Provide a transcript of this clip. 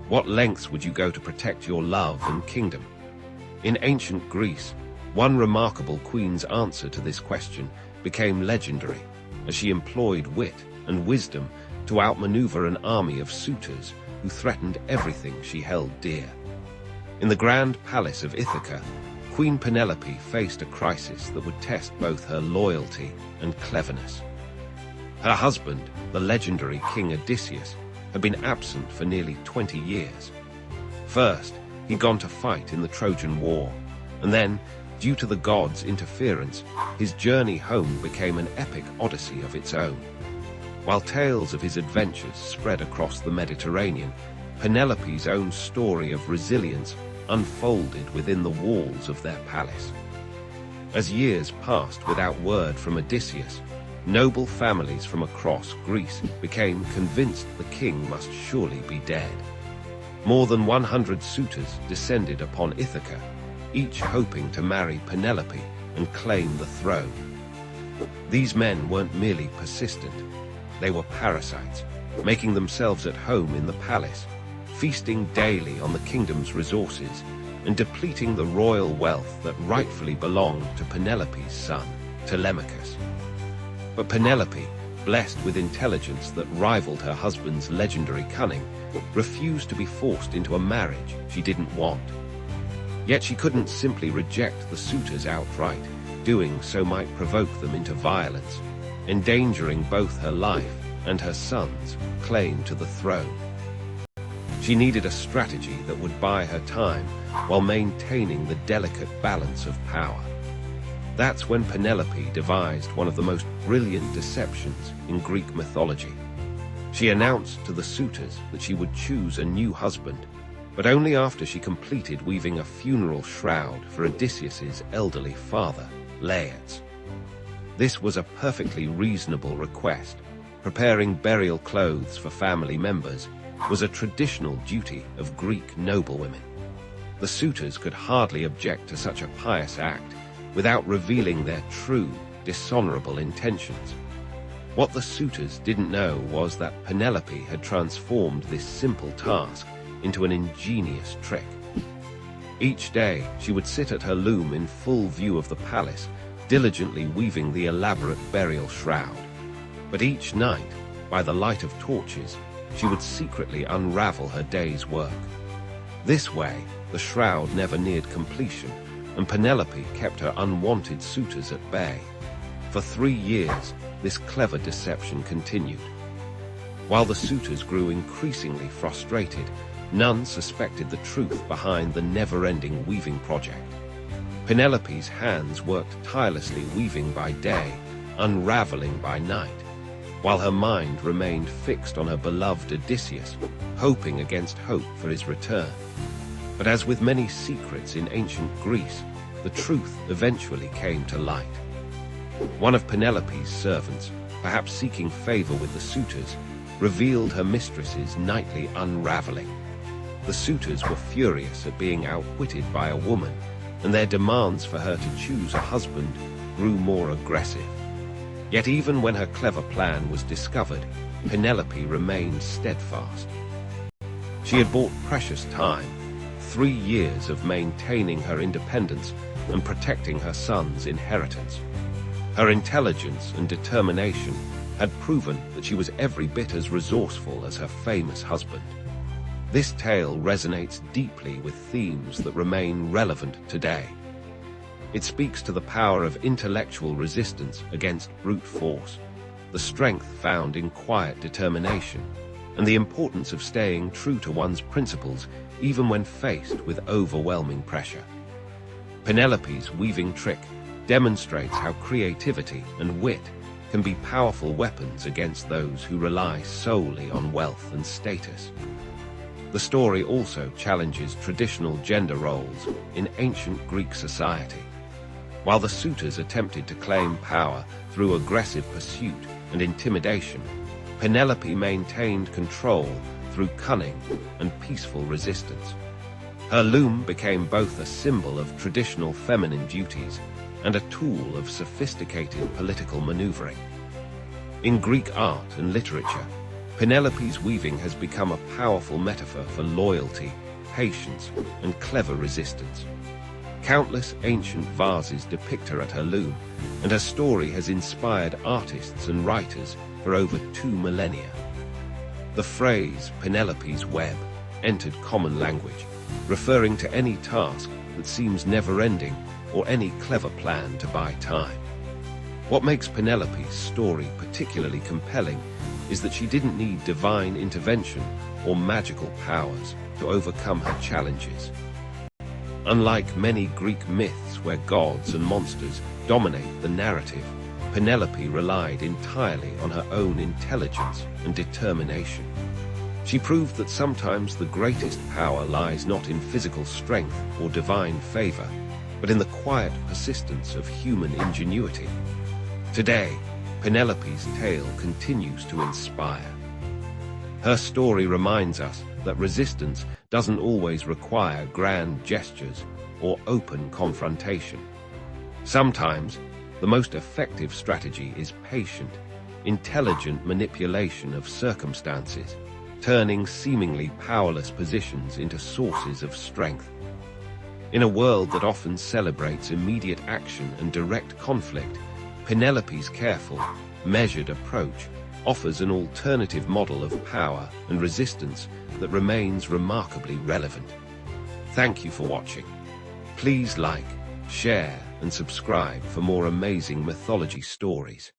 What lengths would you go to protect your love and kingdom? In ancient Greece, one remarkable queen's answer to this question became legendary, as she employed wit and wisdom to outmaneuver an army of suitors who threatened everything she held dear. In the grand palace of Ithaca, Queen Penelope faced a crisis that would test both her loyalty and cleverness. Her husband, the legendary King Odysseus, had been absent for nearly 20 years. First, he'd gone to fight in the Trojan War, and then, due to the gods' interference, his journey home became an epic odyssey of its own. While tales of his adventures spread across the Mediterranean, Penelope's own story of resilience unfolded within the walls of their palace. As years passed without word from Odysseus, noble families from across Greece became convinced the king must surely be dead. More than 100 suitors descended upon Ithaca, each hoping to marry Penelope and claim the throne. These men weren't merely persistent, they were parasites, making themselves at home in the palace, feasting daily on the kingdom's resources and depleting the royal wealth that rightfully belonged to Penelope's son, Telemachus. But Penelope, blessed with intelligence that rivaled her husband's legendary cunning, refused to be forced into a marriage she didn't want. Yet she couldn't simply reject the suitors outright. Doing so might provoke them into violence, endangering both her life and her son's claim to the throne. She needed a strategy that would buy her time while maintaining the delicate balance of power. That's when Penelope devised one of the most brilliant deceptions in Greek mythology. She announced to the suitors that she would choose a new husband, but only after she completed weaving a funeral shroud for Odysseus's elderly father, Laertes. This was a perfectly reasonable request. Preparing burial clothes for family members was a traditional duty of Greek noblewomen. The suitors could hardly object to such a pious act without revealing their true, dishonorable intentions. What the suitors didn't know was that Penelope had transformed this simple task into an ingenious trick. Each day, she would sit at her loom in full view of the palace, diligently weaving the elaborate burial shroud. But each night, by the light of torches, she would secretly unravel her day's work. This way, the shroud never neared completion, and Penelope kept her unwanted suitors at bay. For 3 years, this clever deception continued. While the suitors grew increasingly frustrated, none suspected the truth behind the never-ending weaving project. Penelope's hands worked tirelessly, weaving by day, unraveling by night, while her mind remained fixed on her beloved Odysseus, hoping against hope for his return. But as with many secrets in ancient Greece, the truth eventually came to light. One of Penelope's servants, perhaps seeking favor with the suitors, revealed her mistress's nightly unraveling. The suitors were furious at being outwitted by a woman, and their demands for her to choose a husband grew more aggressive. Yet even when her clever plan was discovered, Penelope remained steadfast. She had bought precious time, 3 years of maintaining her independence and protecting her son's inheritance. Her intelligence and determination had proven that she was every bit as resourceful as her famous husband. This tale resonates deeply with themes that remain relevant today. It speaks to the power of intellectual resistance against brute force, the strength found in quiet determination, and the importance of staying true to one's principles even when faced with overwhelming pressure. Penelope's weaving trick demonstrates how creativity and wit can be powerful weapons against those who rely solely on wealth and status. The story also challenges traditional gender roles in ancient Greek society. While the suitors attempted to claim power through aggressive pursuit and intimidation, Penelope maintained control through cunning and peaceful resistance. Her loom became both a symbol of traditional feminine duties and a tool of sophisticated political maneuvering. In Greek art and literature, Penelope's weaving has become a powerful metaphor for loyalty, patience, and clever resistance. Countless ancient vases depict her at her loom, and her story has inspired artists and writers for over 2 millennia. The phrase Penelope's web entered common language, referring to any task that seems never-ending or any clever plan to buy time. What makes Penelope's story particularly compelling is that she didn't need divine intervention or magical powers to overcome her challenges. Unlike many Greek myths where gods and monsters dominate the narrative, Penelope relied entirely on her own intelligence and determination. She proved that sometimes the greatest power lies not in physical strength or divine favor, but in the quiet persistence of human ingenuity. Today, Penelope's tale continues to inspire. Her story reminds us that resistance doesn't always require grand gestures or open confrontation. Sometimes, the most effective strategy is patient, intelligent manipulation of circumstances, turning seemingly powerless positions into sources of strength. In a world that often celebrates immediate action and direct conflict, Penelope's careful, measured approach offers an alternative model of power and resistance that remains remarkably relevant. Thank you for watching. Please like, share, and subscribe for more amazing mythology stories.